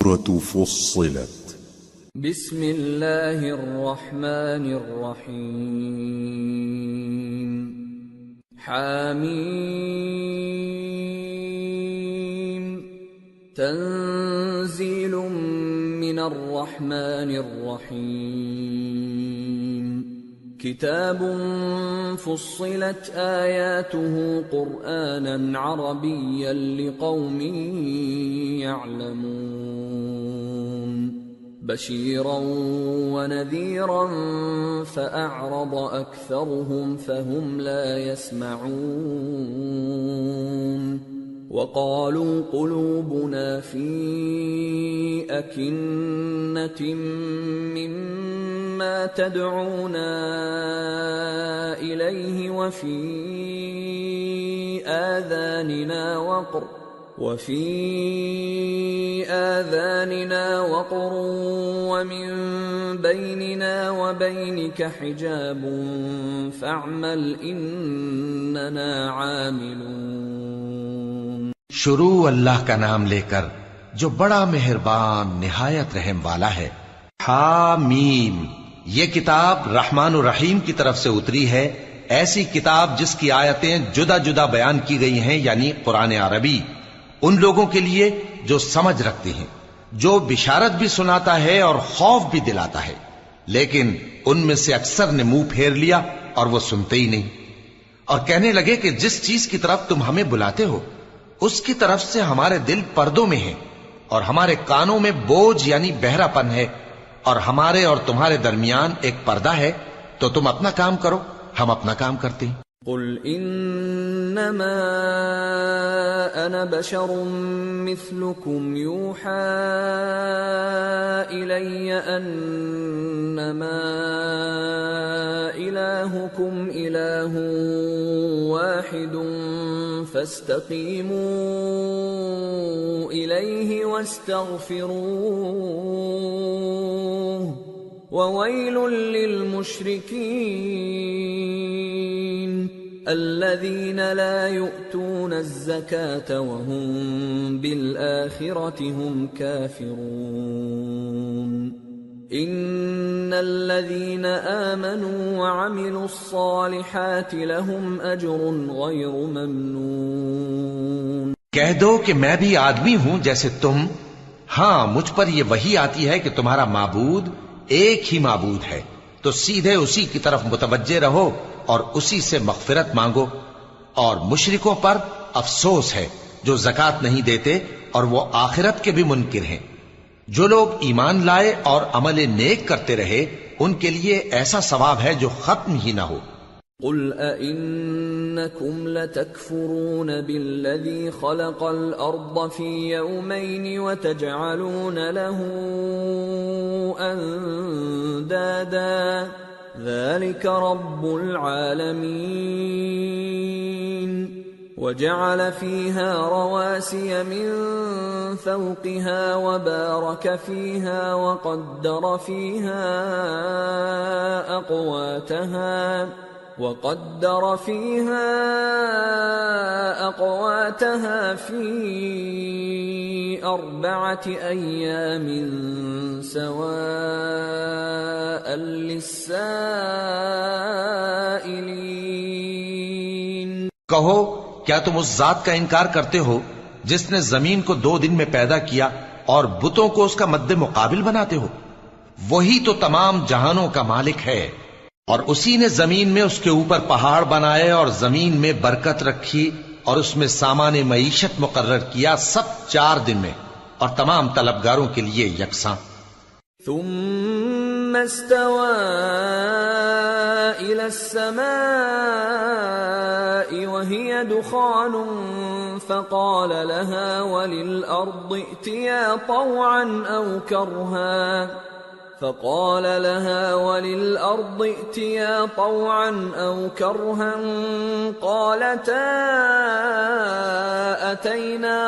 سورة فصلت بسم اللہ الرحمن الرحیم حامیم تنزیل من الرحمن الرحیم کتاب فصلت آیاته قرآنا عربیا لقوم يعلمون بشيرا ونذيرا فأعرض أكثرهم فهم لا يسمعون وقالوا قلوبنا في أكنة مما تدعونا إليه وفي آذاننا وقر ومن بيننا وبينك حجاب فاعمل إننا عاملون۔ شروع اللہ کا نام لے کر جو بڑا مہربان نہایت رحم والا ہے۔ حامیم، یہ کتاب رحمان و رحیم کی طرف سے اتری ہے، ایسی کتاب جس کی آیتیں جدا جدا بیان کی گئی ہیں، یعنی قرآن عربی، ان لوگوں کے لیے جو سمجھ رکھتے ہیں، جو بشارت بھی سناتا ہے اور خوف بھی دلاتا ہے، لیکن ان میں سے اکثر نے منہ پھیر لیا اور وہ سنتے ہی نہیں، اور کہنے لگے کہ جس چیز کی طرف تم ہمیں بلاتے ہو اس کی طرف سے ہمارے دل پردوں میں ہیں اور ہمارے کانوں میں بوجھ یعنی بہرا پن ہے، اور ہمارے اور تمہارے درمیان ایک پردہ ہے، تو تم اپنا کام کرو، ہم اپنا کام کرتے ہیں۔ قل انما انا بشر مثلكم يوحى الي انما الهكم اله واحد فاستقيموا اليه واستغفروه وويل للمشركين الذين لا يؤتون الزكاة وهم بالآخرة هم كافرون إن الذين آمنوا وعملوا الصالحات لهم أجر غير ممنون۔ کہہ دو کہ میں بھی آدمی ہوں جیسے تم، ہاں مجھ پر یہ وحی آتی ہے کہ تمہارا معبود ایک ہی معبود ہے، تو سیدھے اسی کی طرف متوجہ رہو اور اسی سے مغفرت مانگو، اور مشرکوں پر افسوس ہے جو زکوٰۃ نہیں دیتے اور وہ آخرت کے بھی منکر ہیں۔ جو لوگ ایمان لائے اور عمل نیک کرتے رہے ان کے لیے ایسا ثواب ہے جو ختم ہی نہ ہو۔ قل أئنكم لتكفرون بالذي خلق الأرض في يومين وتجعلون له أندادا ذلك رب العالمين وجعل فيها رواسي من فوقها وبارك فيها وقدر فيها أقواتها في 4 أيام سواء للسائلين۔ کہو کیا تم اس ذات کا انکار کرتے ہو جس نے زمین کو 2 دن میں پیدا کیا اور بتوں کو اس کا مد مقابل بناتے ہو؟ وہی تو تمام جہانوں کا مالک ہے، اور اسی نے زمین میں اس کے اوپر پہاڑ بنائے اور زمین میں برکت رکھی اور اس میں سامان معیشت مقرر کیا، سب 4 دن میں، اور تمام طلبگاروں کے لیے یکساں۔ ثم استوى إلى السماء وهي دخان فقال لها وللأرض ائتيا طوعا أو كرها قالتا أتينا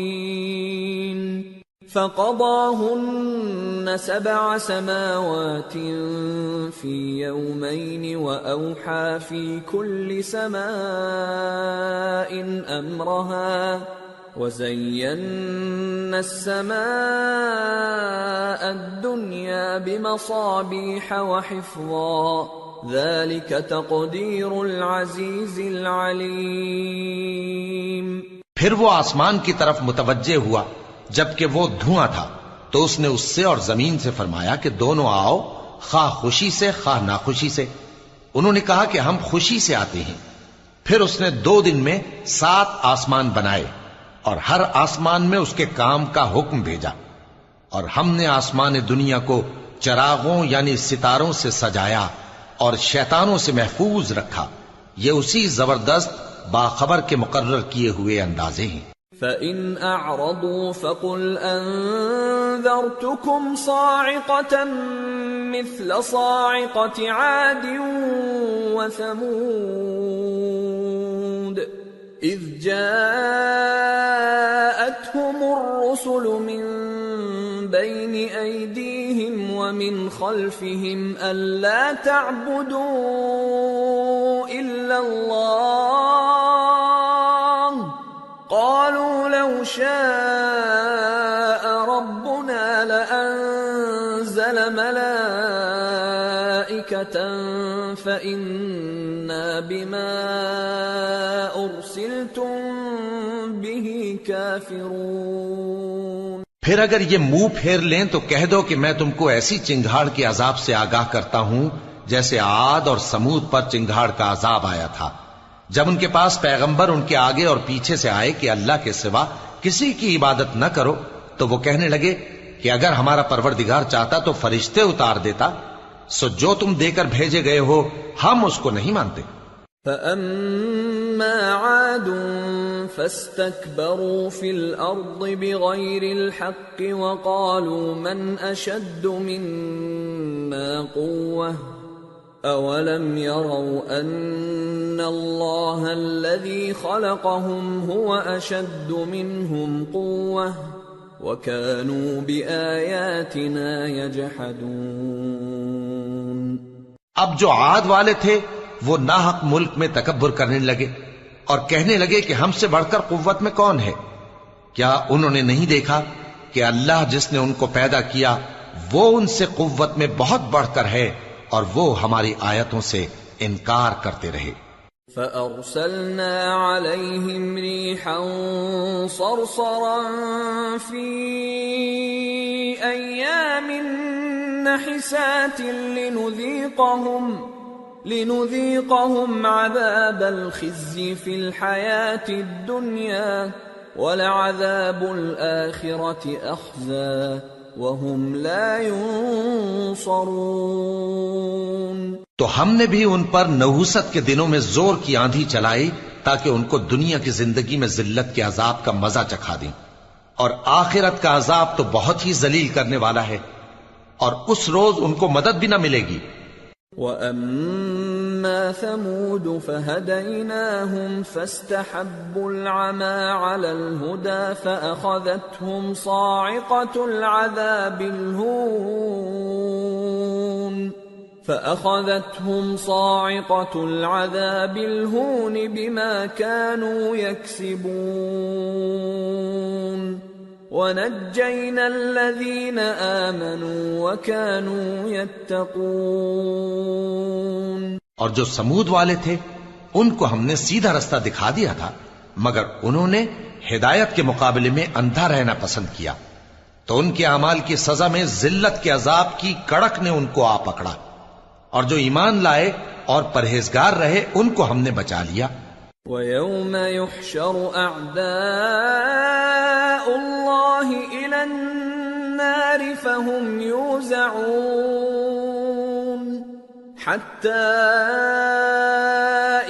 طائعين فقضاهن 7 سماوات في يومين وأوحى في كل سماء أمرها وَزَيَّنَّا السَّمَاءَ الدُّنْيَا بِمَصَابِيحَ وَحِفْظًا ذَلِكَ تَقْدِيرُ الْعَزِيزِ الْعَلِيمِ۔ پھر وہ آسمان کی طرف متوجہ ہوا جبکہ وہ دھواں تھا، تو اس نے اس سے اور زمین سے فرمایا کہ دونوں آؤ، خواہ خوشی سے خواہ ناخوشی سے۔ انہوں نے کہا کہ ہم خوشی سے آتے ہیں۔ پھر اس نے 2 دن میں 7 آسمان بنائے اور ہر آسمان میں اس کے کام کا حکم بھیجا، اور ہم نے آسمان دنیا کو چراغوں یعنی ستاروں سے سجایا اور شیطانوں سے محفوظ رکھا۔ یہ اسی زبردست باخبر کے مقرر کیے ہوئے اندازے ہیں۔ فَإِنْ أَعْرَضُوا فَقُلْ أَنذَرْتُكُمْ صَاعِقَةً مِثْلَ صَاعِقَةِ عَادٍ وَثَمُودَ إِذْ جَاءَتْهُمُ الرُّسُلُ مِنْ بَيْنِ أَيْدِيهِمْ وَمِنْ خَلْفِهِمْ أَلَّا تَعْبُدُوا إِلَّا اللَّهَ قَالُوا لَوْ شَاءَ رَبُّنَا لَأَنزَلَ مَلَائِكَةً فَإِنَّا بِمَا أُرْسِلْتُمْ بِهِ كَافِرُونَ۔ پھر اگر یہ منہ پھیر لیں تو کہہ دو کہ میں تم کو ایسی چنگھاڑ کے عذاب سے آگاہ کرتا ہوں جیسے عاد اور سمود پر چنگھاڑ کا عذاب آیا تھا، جب ان کے پاس پیغمبر ان کے آگے اور پیچھے سے آئے کہ اللہ کے سوا کسی کی عبادت نہ کرو، تو وہ کہنے لگے کہ اگر ہمارا پروردگار چاہتا تو فرشتے اتار دیتا، سو جو تم دے کر بھیجے گئے ہو ہم اس کو نہیں مانتے۔ فَأَمَّا عَادٌ فَاسْتَكْبَرُوا فِي الْأَرْضِ بِغَيْرِ الْحَقِّ وَقَالُوا مَنْ أَشَدُّ مِنَّا قُوَّةً أَوَلَمْ يَرَوْا أَنَّ اللَّهَ الَّذِي خَلَقَهُمْ هُوَ أَشَدُّ مِنْهُمْ قُوَّةً وَكَانُوا بِآيَاتِنَا يَجْحَدُونَ۔ اب جو عاد والے تھے وہ ناحق ملک میں تکبر کرنے لگے اور کہنے لگے کہ ہم سے بڑھ کر قوت میں کون ہے؟ کیا انہوں نے نہیں دیکھا کہ اللہ جس نے ان کو پیدا کیا وہ ان سے قوت میں بہت بڑھ کر ہے، اور وہ ہماری آیتوں سے انکار کرتے رہے۔ فَأَرْسَلْنَا عَلَيْهِمْ رِيحًا صَرْصَرًا فِي أَيَّامٍ نَحِسَاتٍ لِنُذِيقَهُمْ عَذَابَ الْخِزْيِ فِي الْحَيَاةِ الدُّنْيَا وَلَعَذَابُ الْآخِرَةِ أَخْزَى وَهُمْ لَا يُنصَرُونَ۔ تو ہم نے بھی ان پر نحوست کے دنوں میں زور کی آندھی چلائی تاکہ ان کو دنیا کی زندگی میں ذلت کے عذاب کا مزہ چکھا دیں، اور آخرت کا عذاب تو بہت ہی ذلیل کرنے والا ہے، اور اس روز ان کو مدد بھی نہ ملے گی۔ وَأَمَّا ثَمُودُ فَهَدَيْنَاهُمْ فَاسْتَحَبُّوا الْعَمَى عَلَى الْهُدَى فَأَخَذَتْهُمْ صَاعِقَةُ الْعَذَابِ الْهُونِ بِمَا كَانُوا يَكْسِبُونَ وَنَجَّيْنَا الَّذِينَ آمَنُوا وَكَانُوا يَتَّقُونَ۔ اور جو سمود والے تھے ان کو ہم نے سیدھا رستہ دکھا دیا تھا، مگر انہوں نے ہدایت کے مقابلے میں اندھا رہنا پسند کیا، تو ان کے اعمال کی سزا میں ذلت کے عذاب کی کڑک نے ان کو آ پکڑا، اور جو ایمان لائے اور پرہیزگار رہے ان کو ہم نے بچا لیا۔ وَيَوْمَ يُحْشَرُ أَعْدَاءُ اللَّهِ إِلَى النَّارِ فَهُمْ يُوزَعُونَ حَتَّى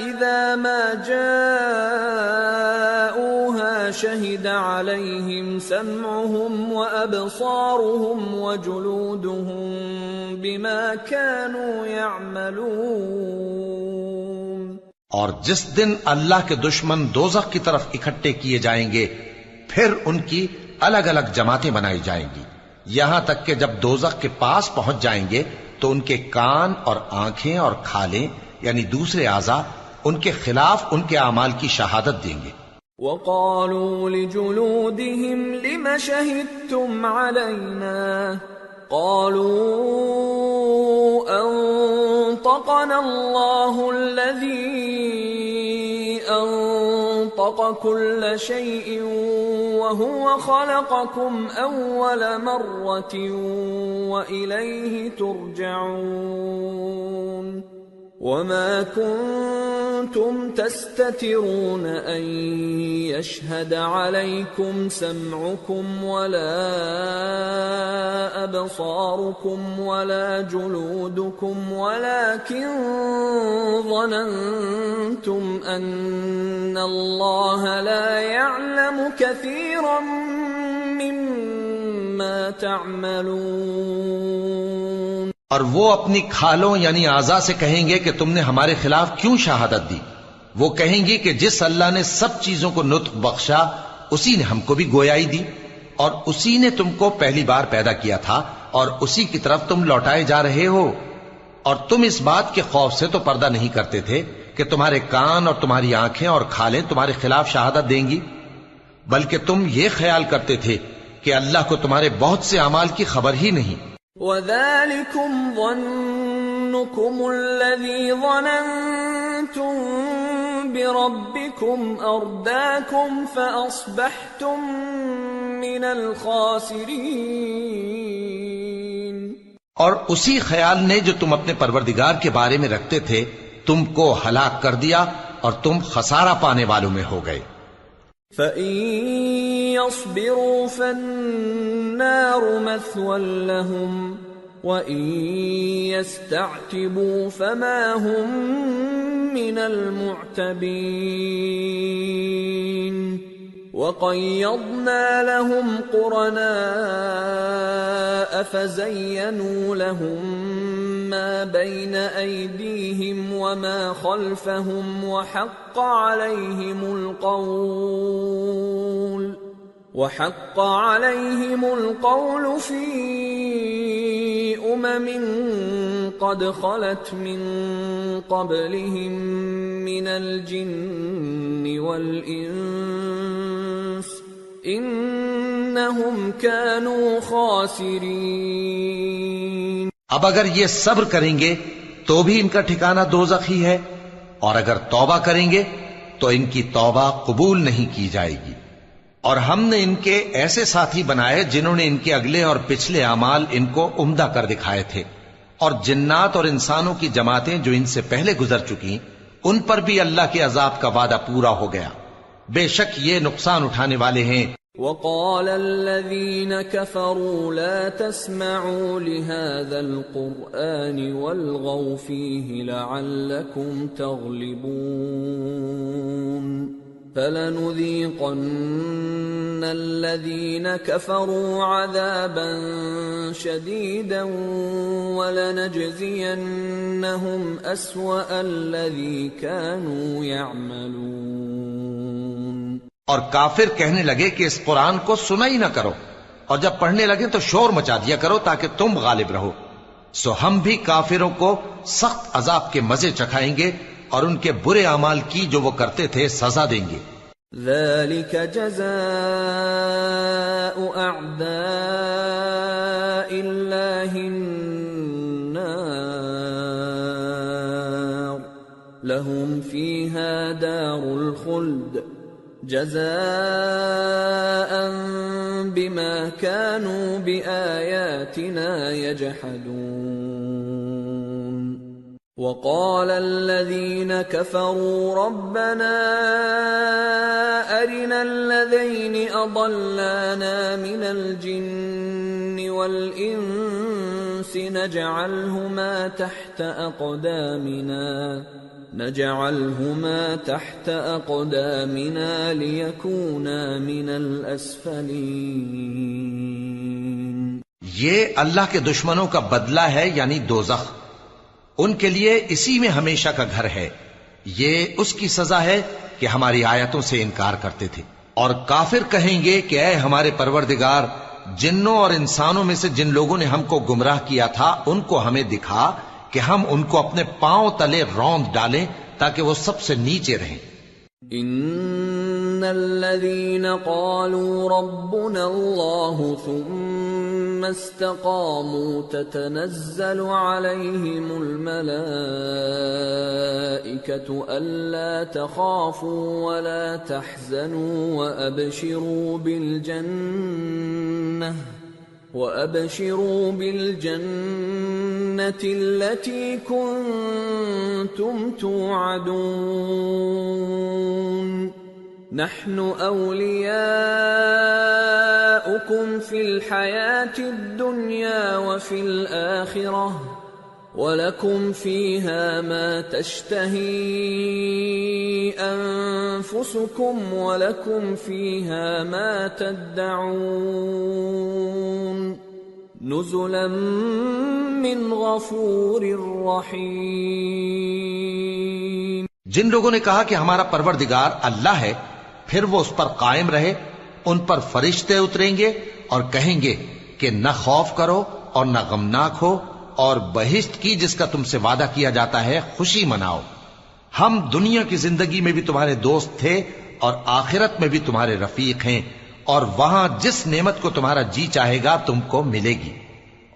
إِذَا مَا جَاءُوهَا شَهِدَ عَلَيْهِمْ سَمْعُهُمْ وَأَبْصَارُهُمْ وَجُلُودُهُمْ بِمَا كَانُوا يَعْمَلُونَ۔ اور جس دن اللہ کے دشمن دوزخ کی طرف اکٹھے کیے جائیں گے، پھر ان کی الگ الگ جماعتیں بنائی جائیں گی، یہاں تک کہ جب دوزخ کے پاس پہنچ جائیں گے تو ان کے کان اور آنکھیں اور کھالیں یعنی دوسرے اعضاء ان کے خلاف ان کے اعمال کی شہادت دیں گے۔ وقالوا لجلودهم لم شهدتم علينا قالوا أنطقنا الله الذي أنطق كل شيء وهو خلقكم أول مرة وإليه ترجعون وما كنتم تستترون أن يشهد عليكم سمعكم ولا أبصاركم ولا جلودكم ولكن ظننتم أن الله لا يعلم كثيرا مما تعملون. اور وہ اپنی کھالوں یعنی اعضاء سے کہیں گے کہ تم نے ہمارے خلاف کیوں شہادت دی؟ وہ کہیں گی کہ جس اللہ نے سب چیزوں کو نطق بخشا اسی نے ہم کو بھی گویائی دی، اور اسی نے تم کو پہلی بار پیدا کیا تھا اور اسی کی طرف تم لوٹائے جا رہے ہو، اور تم اس بات کے خوف سے تو پردہ نہیں کرتے تھے کہ تمہارے کان اور تمہاری آنکھیں اور کھالیں تمہارے خلاف شہادت دیں گی، بلکہ تم یہ خیال کرتے تھے کہ اللہ کو تمہارے بہت سے اعمال کی خبر ہی نہیں. وَذَلِكُمْ ظَنُّكُمُ الَّذِي ظَنَنْتُمْ بِرَبِّكُمْ أَرْدَاكُمْ فَأَصْبَحْتُمْ مِنَ الْخَاسِرِينَ. اور اسی خیال نے جو تم اپنے پروردگار کے بارے میں رکھتے تھے تم کو ہلاک کر دیا اور تم خسارہ پانے والوں میں ہو گئے. فَإِن يَصْبِرُوا فَالنَّارُ مَثْوًى لَهُمْ وَإِن يَسْتَعْتِبُوا فَمَا هُمْ مِنَ الْمُعْتَبِينَ. وَقَيَّضْنَا لَهُمْ قُرَنَاءَ فَزَيَّنُوا لَهُم مَّا بَيْنَ أَيْدِيهِمْ وَمَا خَلْفَهُمْ وَحَقَّ عَلَيْهِمُ الْقَوْلُ فِي أُمَمٍ قَدْ خَلَتْ مِن قَبْلِهِم مِّنَ الْجِنِّ وَالْإِنسِ إِنَّهُمْ كَانُوا خَاسِرِينَ. اب اگر یہ صبر کریں گے تو بھی ان کا ٹھکانہ دوزخ ہی ہے، اور اگر توبہ کریں گے تو ان کی توبہ قبول نہیں کی جائے گی. اور ہم نے ان کے ایسے ساتھی بنائے جنہوں نے ان کے اگلے اور پچھلے اعمال ان کو عمدہ کر دکھائے تھے، اور جنات اور انسانوں کی جماعتیں جو ان سے پہلے گزر چکی ان پر بھی اللہ کے عذاب کا وعدہ پورا ہو گیا. بے شک یہ نقصان اٹھانے والے ہیں. وقال الذين كفروا لا تسمعوا لهذا القرآن والغوا فيه لعلكم تغلبون. فلنذيقن الذين كفروا عذابا شديدا ولنجزينهم أسوأ الذي كانوا يعملون. اور کافر کہنے لگے کہ اس قرآن کو سنا ہی نہ کرو، اور جب پڑھنے لگے تو شور مچا دیا کرو تاکہ تم غالب رہو. سو ہم بھی کافروں کو سخت عذاب کے مزے چکھائیں گے اور ان کے برے اعمال کی جو وہ کرتے تھے سزا دیں گے. ذلك جزاء أعداء الله النار لهم فيها دار الخلد جزاء بما كانوا بآياتنا يجحدون. وقال الذين كفروا ربنا أرنا الذين أضلانا من الجن والإنس نجعلهما تحت أقدامنا ليكونا من الأسفلين. یہ اللہ کے دشمنوں کا بدلہ ہے یعنی دوزخ، ان کے لیے اسی میں ہمیشہ کا گھر ہے. یہ اس کی سزا ہے کہ ہماری آیتوں سے انکار کرتے تھے. اور کافر کہیں گے کہ اے ہمارے پروردگار، جنوں اور انسانوں میں سے جن لوگوں نے ہم کو گمراہ کیا تھا ان کو ہمیں دکھا کہ ہم ان کو اپنے پاؤں تلے روند ڈالیں تاکہ وہ سب سے نیچے رہیں. ان الذين قالوا ربنا الله ثم استقاموا تتنزل عليهم الملائكة ألا تخافوا ولا تحزنوا وأبشروا بالجنة التي كنتم توعدون نحن أولياؤكم في الحياة الدنيا وفي الآخرة وَلَكُمْ فِيهَا مَا تَشْتَهِي أَنفُسُكُمْ وَلَكُمْ فِيهَا مَا تَدَّعُونَ نُزُلًا مِّنْ غَفُورٍ رَّحِيمٍ۔ جن لوگوں نے کہا کہ ہمارا پروردگار اللہ ہے، پھر وہ اس پر قائم رہے، ان پر فرشتے اتریں گے اور کہیں گے کہ نہ خوف کرو اور نہ غمناک ہو، اور بہشت کی جس کا تم سے وعدہ کیا جاتا ہے خوشی مناؤ۔ ہم دنیا کی زندگی میں بھی تمہارے دوست تھے اور آخرت میں بھی تمہارے رفیق ہیں، اور وہاں جس نعمت کو تمہارا جی چاہے گا تم کو ملے گی،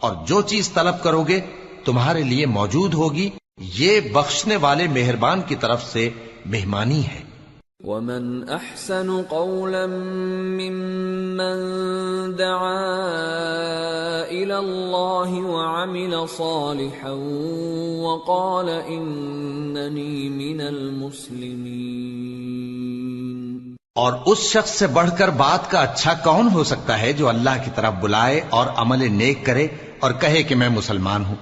اور جو چیز طلب کرو گے تمہارے لیے موجود ہوگی۔ یہ بخشنے والے مہربان کی طرف سے مہمانی ہے۔ وَمَنْ أَحْسَنُ قَوْلًا مِّمَّنْ دَعَا إِلَى اللَّهِ وَعَمِلَ صَالِحًا وَقَالَ إِنَّنِي مِنَ الْمُسْلِمِينَ۔ اور اس شخص سے بڑھ کر بات کا اچھا کون ہو سکتا ہے جو اللہ کی طرف بلائے اور عمل نیک کرے اور کہے کہ میں مسلمان ہوں۔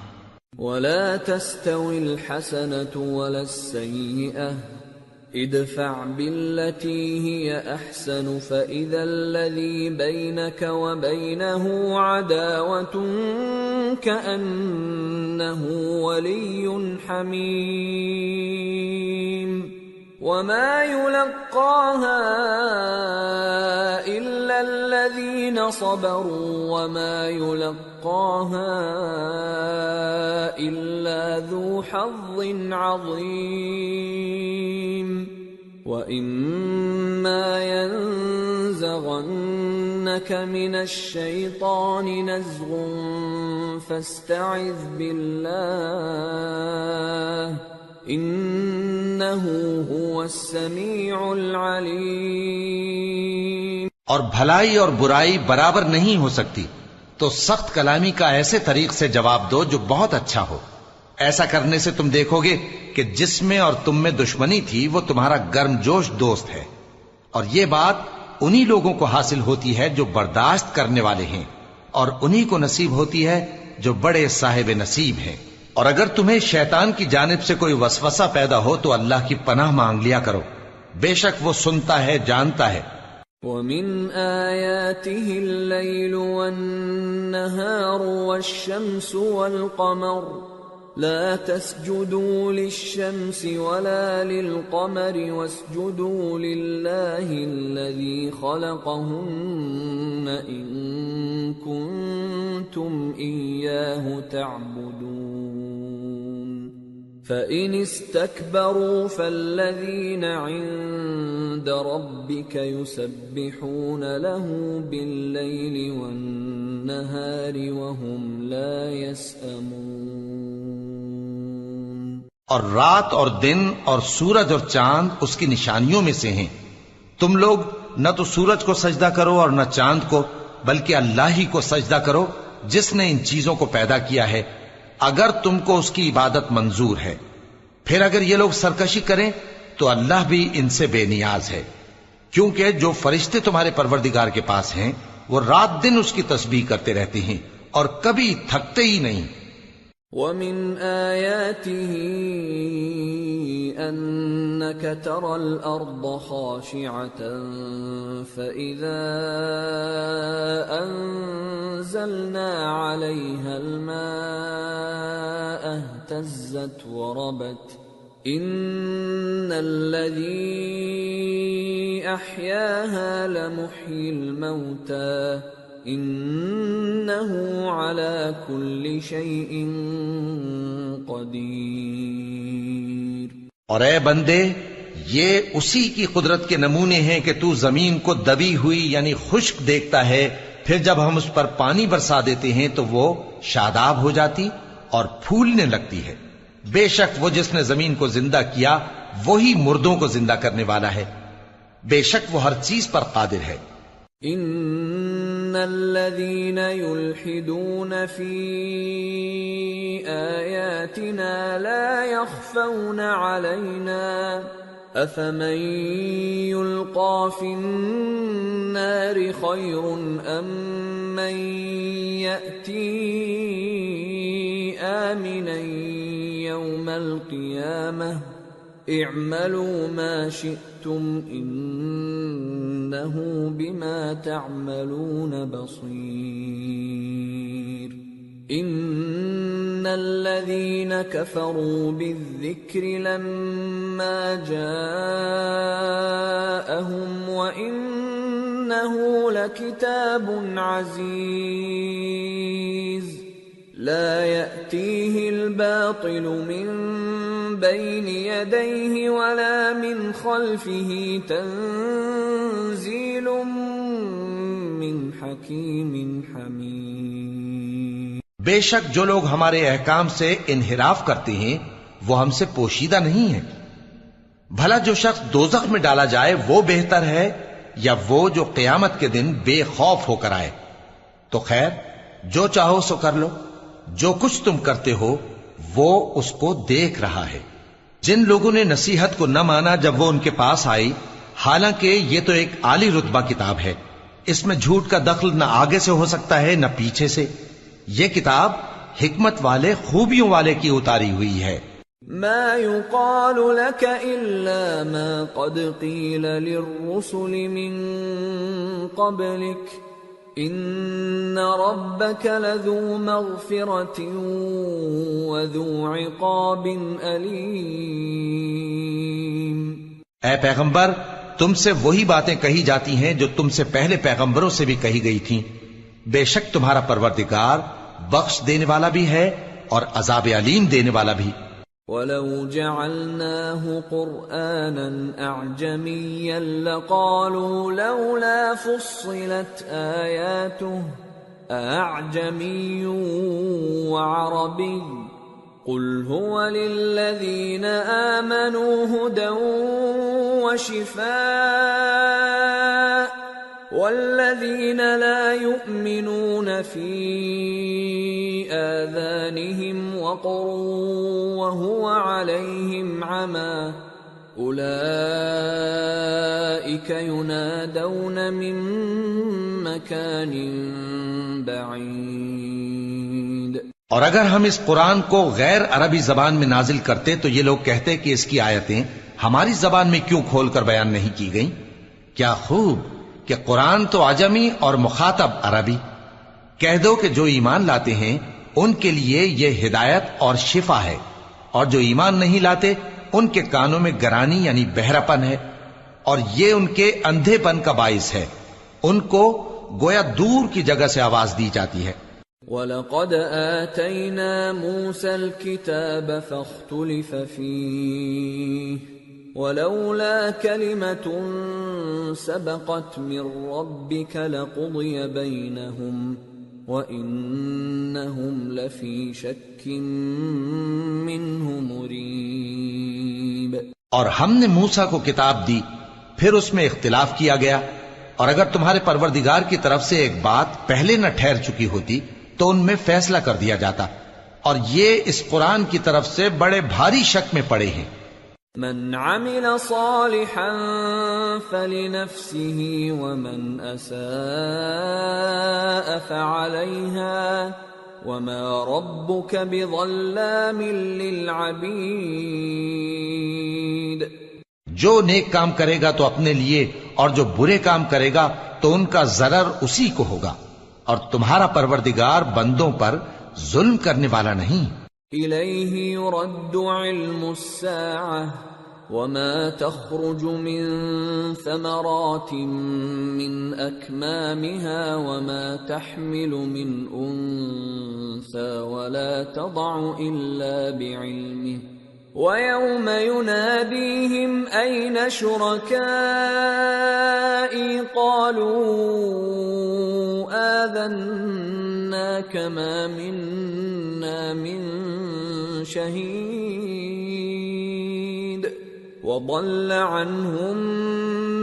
وَلَا تَسْتَوِي الْحَسَنَةُ وَلَا السَّيِّئَةُ ادفع بالتي هي احسن فاذا الذي بينك وبينه عداوة كأنه ولي حميم وما يلقاها الا الذين صبروا وما يلقاها الا ذو حظ عظيم وَإِمَّا يَنزَغَنَّكَ مِنَ الشَّيْطَانِ نَزْغٌ فَاسْتَعِذْ بِاللَّهِ إِنَّهُ هُوَ السَّمِيعُ الْعَلِيمُ۔ اور بھلائی اور برائی برابر نہیں ہو سکتی، تو سخت کلامی کا ایسے طریق سے جواب دو جو بہت اچھا ہو۔ ایسا کرنے سے تم دیکھو گے کہ جس میں اور تم میں دشمنی تھی وہ تمہارا گرم جوش دوست ہے، اور یہ بات انہی لوگوں کو حاصل ہوتی ہے جو برداشت کرنے والے ہیں، اور انہی کو نصیب ہوتی ہے جو بڑے صاحب نصیب ہیں۔ اور اگر تمہیں شیطان کی جانب سے کوئی وسوسہ پیدا ہو تو اللہ کی پناہ مانگ لیا کرو، بے شک وہ سنتا ہے، جانتا ہے۔ وَمِنْ آيَاتِهِ اللَّيْلُ وَالنَّهَارُ وَالشَّمْسُ وَالْقَمَرُ لا تسجدوا للشمس ولا للقمر واسجدوا لله الذي خلقهن إن كنتم إياه تعبدون فإن استكبروا فالذين عند ربك يسبحون له بالليل والنهار وهم لا يسأمون۔ اور رات اور دن اور سورج اور چاند اس کی نشانیوں میں سے ہیں۔ تم لوگ نہ تو سورج کو سجدہ کرو اور نہ چاند کو، بلکہ اللہ ہی کو سجدہ کرو جس نے ان چیزوں کو پیدا کیا ہے، اگر تم کو اس کی عبادت منظور ہے۔ پھر اگر یہ لوگ سرکشی کریں تو اللہ بھی ان سے بے نیاز ہے، کیونکہ جو فرشتے تمہارے پروردگار کے پاس ہیں وہ رات دن اس کی تسبیح کرتے رہتے ہیں اور کبھی تھکتے ہی نہیں۔ وَمِنْ آيَاتِهِ أَنَّكَ تَرَى الْأَرْضَ خَاشِعَةً فَإِذَا أَنزَلْنَا عَلَيْهَا الْمَاءَ اهْتَزَّتْ وَرَبَتْ إِنَّ الَّذِي أَحْيَاهَا لَمُحْيِي الْمَوْتَى انہو علی کل شیء قدیر۔ اور اے بندے، یہ اسی کی قدرت کے نمونے ہیں کہ تو زمین کو دبی ہوئی یعنی خشک دیکھتا ہے، پھر جب ہم اس پر پانی برسا دیتے ہیں تو وہ شاداب ہو جاتی اور پھولنے لگتی ہے۔ بے شک وہ جس نے زمین کو زندہ کیا وہی مردوں کو زندہ کرنے والا ہے، بے شک وہ ہر چیز پر قادر ہے۔ ان الذين يلحدون في آياتنا لا يخفون علينا افمن يلقى في النار خير ام من يأتي آمنا يوم القيامة اعملوا ما شئتم انه بما تعملون بصير ان الذين كفروا بالذكر لما جاءهم وانه لكتاب عزيز لا يأتيه الباطل من بين يديه ولا من خلفه تنزيل من حكيم حميد۔ بے شک جو لوگ ہمارے احکام سے انحراف کرتے ہیں وہ ہم سے پوشیدہ نہیں ہیں۔ بھلا جو شخص دوزخ میں ڈالا جائے وہ بہتر ہے یا وہ جو قیامت کے دن بے خوف ہو کر آئے؟ تو خیر جو چاہو سو کر لو، جو کچھ تم کرتے ہو وہ اس کو دیکھ رہا ہے۔ جن لوگوں نے نصیحت کو نہ مانا جب وہ ان کے پاس آئی، حالانکہ یہ تو ایک عالی رتبہ کتاب ہے، اس میں جھوٹ کا دخل نہ آگے سے ہو سکتا ہے نہ پیچھے سے۔ یہ کتاب حکمت والے خوبیوں والے کی اتاری ہوئی ہے۔ ما يقال لك الا ما قد قيل للرسل من قبلك ان ربك لذو مغفرة وذو عقاب علیم۔ اے پیغمبر تم سے وہی باتیں کہی جاتی ہیں جو تم سے پہلے پیغمبروں سے بھی کہی گئی تھیں، بے شک تمہارا پروردگار بخش دینے والا بھی ہے اور عذاب علیم دینے والا بھی۔ وَلَوْ جَعَلْنَاهُ قُرْآنًا أَعْجَمِيًّا لَقَالُوا لَوْلَا فُصِّلَتْ آيَاتُهُ أَأَعْجَمِيٌّ وَعَرَبِيٌّ قُلْ هُوَ لِلَّذِينَ آمَنُوا هُدًى وَشِفَاءٌ وَالَّذِينَ لَا يُؤْمِنُونَ فِي آذَانِهِمْ وَقْرٌ وَهُوَ عَلَيْهِمْ عَمًى أُولَئِكَ يُنَادَوْنَ مِن مَّكَانٍ بَعِيدٍ۔ اور اگر ہم اس قرآن کو غیر عربی زبان میں نازل کرتے تو یہ لوگ کہتے کہ اس کی آیتیں ہماری زبان میں کیوں کھول کر بیان نہیں کی گئیں؟ کیا خوب کہ قرآن تو عجمی اور مخاطب عربی۔ کہہ دو کہ جو ایمان لاتے ہیں ان کے لیے یہ ہدایت اور شفا ہے، اور جو ایمان نہیں لاتے ان کے کانوں میں گرانی یعنی بہراپن ہے، اور یہ ان کے اندھے پن کا باعث ہے، ان کو گویا دور کی جگہ سے آواز دی جاتی ہے۔ وَلَقَدْ آتَيْنَا مُوسَى الْكِتَابَ فَاخْتُلِفَ فِيهِ وَلَوْلَا كَلِمَةٌ سَبَقَتْ مِنْ رَبِّكَ لَقُضِيَ بَيْنَهُمْ وَإِنَّهُمْ لَفِي شَكٍّ مِّنْهُ مُرِيبٍ۔ اور ہم نے موسیٰ کو کتاب دی، پھر اس میں اختلاف کیا گیا، اور اگر تمہارے پروردگار کی طرف سے ایک بات پہلے نہ ٹھہر چکی ہوتی تو ان میں فیصلہ کر دیا جاتا، اور یہ اس قرآن کی طرف سے بڑے بھاری شک میں پڑے ہیں۔ من عمل صالحا فلنفسه ومن اساء فعليها وما ربك بظلام للعبید۔ جو نیک کام کرے گا تو اپنے لیے، اور جو برے کام کرے گا تو ان کا ضرر اسی کو ہوگا، اور تمہارا پروردگار بندوں پر ظلم کرنے والا نہیں۔ إِلَيْهِ يُرَدُّ عِلْمُ السَّاعَةِ وَمَا تَخْرُجُ مِن ثَمَرَاتٍ مِّنْ أَكْمَامِهَا وَمَا تَحْمِلُ مِنْ أُنثَىٰ وَلَا تَضَعُ إِلَّا بِعِلْمِهِ وَيَوْمَ يُنَادِيهِمْ أَيْنَ شُرَكَائِي قَالُوا آذَنَّاكَ مَا مِنَّا مِن شَهِيدٍ وَضَلَّ عَنْهُمْ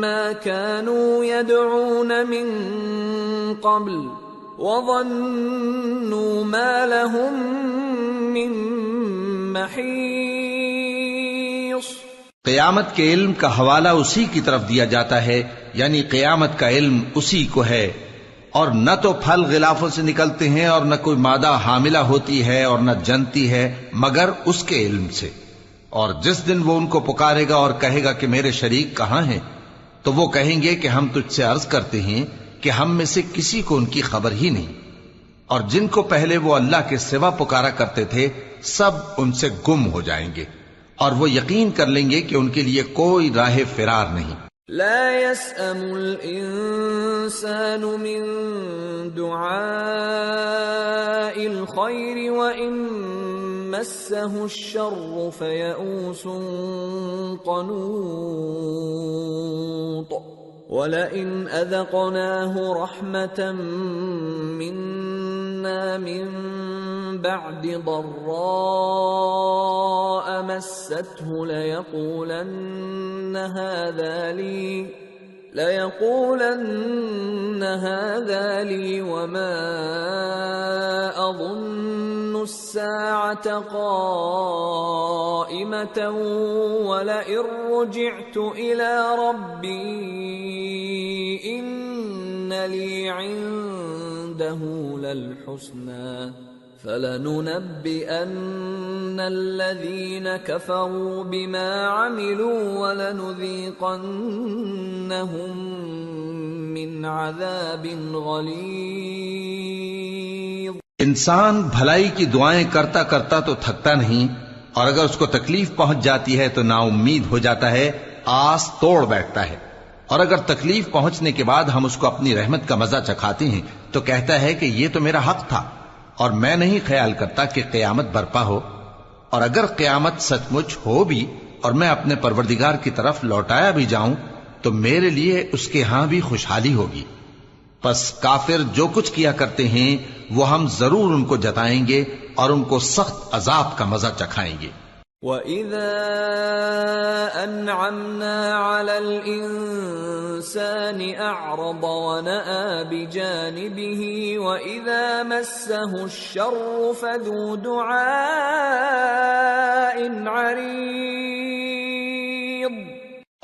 مَا كَانُوا يَدْعُونَ مِن قَبْلُ وَظَنُّوا مَا لَهُم مِّن محیص۔ قیامت کے علم کا حوالہ اسی کی طرف دیا جاتا ہے، یعنی قیامت کا علم اسی کو ہے، اور نہ تو پھل غلافوں سے نکلتے ہیں اور نہ کوئی مادہ حاملہ ہوتی ہے اور نہ جنتی ہے مگر اس کے علم سے۔ اور جس دن وہ ان کو پکارے گا اور کہے گا کہ میرے شریک کہاں ہیں، تو وہ کہیں گے کہ ہم تجھ سے عرض کرتے ہیں کہ ہم میں سے کسی کو ان کی خبر ہی نہیں، اور جن کو پہلے وہ اللہ کے سوا پکارا کرتے تھے سب ان سے گم ہو جائیں گے، اور وہ یقین کر لیں گے کہ ان کے لیے کوئی راہ فرار نہیں۔ لا يسأم الإنسان من دعاء الخير وإن مسه الشر فيئوس قنوط وَلَئِنْ أَذَقْنَاهُ رَحْمَةً مِنَّا مِنْ بَعْدِ ضَرَّاءَ مَسَّتْهُ لَيَقُولَنَّ هَذَا لِي وَمَا أَظُنُّ السَّاعَةَ قَائِمَةً وَلَئِن رُّجِعْتُ إِلَى رَبِّي إِنَّ لِي عِندَهُ لَلْحُسْنَى فَلَنُنَبِّئَنَّ الَّذِينَ كَفَرُوا بِمَا عَمِلُوا وَلَنُذِيقَنَّهُم مِّنْ عَذَابٍ غَلِيظٍ۔ انسان بھلائی کی دعائیں کرتا کرتا تو تھکتا نہیں، اور اگر اس کو تکلیف پہنچ جاتی ہے تو نا امید ہو جاتا ہے، آس توڑ بیٹھتا ہے، اور اگر تکلیف پہنچنے کے بعد ہم اس کو اپنی رحمت کا مزہ چکھاتے ہیں تو کہتا ہے کہ یہ تو میرا حق تھا، اور میں نہیں خیال کرتا کہ قیامت برپا ہو۔ اور اگر قیامت سچ مچ ہو بھی اور میں اپنے پروردگار کی طرف لوٹایا بھی جاؤں تو میرے لیے اس کے ہاں بھی خوشحالی ہوگی۔ پس کافر جو کچھ کیا کرتے ہیں وہ ہم ضرور ان کو جتائیں گے اور ان کو سخت عذاب کا مزہ چکھائیں گے۔ وَإِذَا أَنْعَمْنَا عَلَى الْإِنسَانِ أَعْرَضَ وَنَأَى بِجَانِبِهِ وَإِذَا مَسَّهُ الشَّرُّ فَذُو دُعَاءٍ عَرِيضٍ۔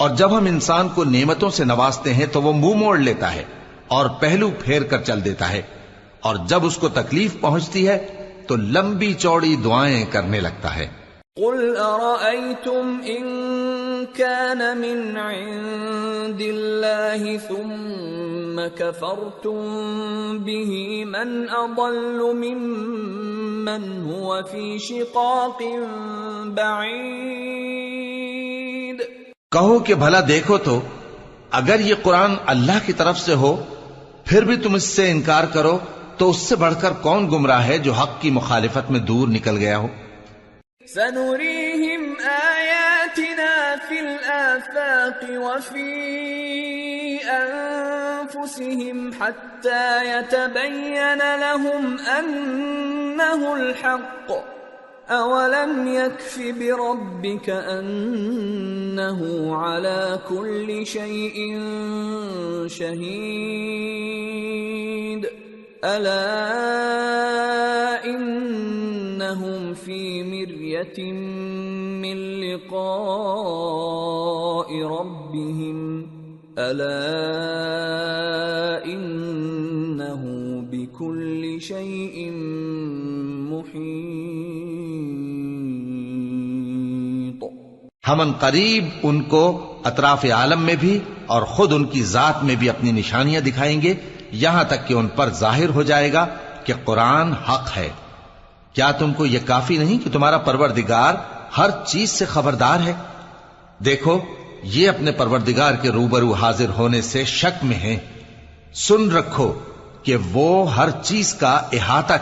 اور جب ہم انسان کو نعمتوں سے نوازتے ہیں تو وہ منہ موڑ لیتا ہے اور پہلو پھیر کر چل دیتا ہے، اور جب اس کو تکلیف پہنچتی ہے تو لمبی چوڑی دعائیں کرنے لگتا ہے۔ قُلْ أَرَأَيْتُمْ إِن كَانَ مِنْ عِندِ اللَّهِ ثُمَّ كَفَرْتُمْ بِهِ مَنْ أَضَلُّ مِمَّنْ هُوَ فِي شِقَاقٍ بَعِيدٍ۔ کہو کہ بھلا دیکھو تو اگر یہ قرآن اللہ کی طرف سے ہو پھر بھی تم اس سے انکار کرو تو اس سے بڑھ کر کون گمراہ ہے جو حق کی مخالفت میں دور نکل گیا ہو۔ سَنُرِيهِمْ آيَاتِنَا فِي الْآفَاقِ وَفِي أَنفُسِهِمْ حَتَّى يَتَبَيَّنَ لَهُمْ أَنَّهُ الْحَقُّ أَوَلَمْ يَكْفِ بِرَبِّكَ أَنَّهُ عَلَى كُلِّ شَيْءٍ شَهِيدٌ أَلَا إِنَّهُمْ فِي مِرْيَةٍ مِّن لِقَاءِ رَبِّهِمْ أَلَا إِنَّهُ بِكُلِّ شَيْءٍ مُحِيطٌ۔ ہم ان قریب ان کو اطراف عالم میں بھی اور خود ان کی ذات میں بھی اپنی نشانیاں دکھائیں گے، یہاں تک کہ ان پر ظاہر ہو جائے گا کہ قرآن حق ہے۔ کیا تم کو یہ کافی نہیں کہ تمہارا پروردگار ہر چیز سے خبردار ہے؟ دیکھو یہ اپنے پروردگار کے روبرو حاضر ہونے سے شک میں ہیں، سن رکھو کہ وہ ہر چیز کا احاطہ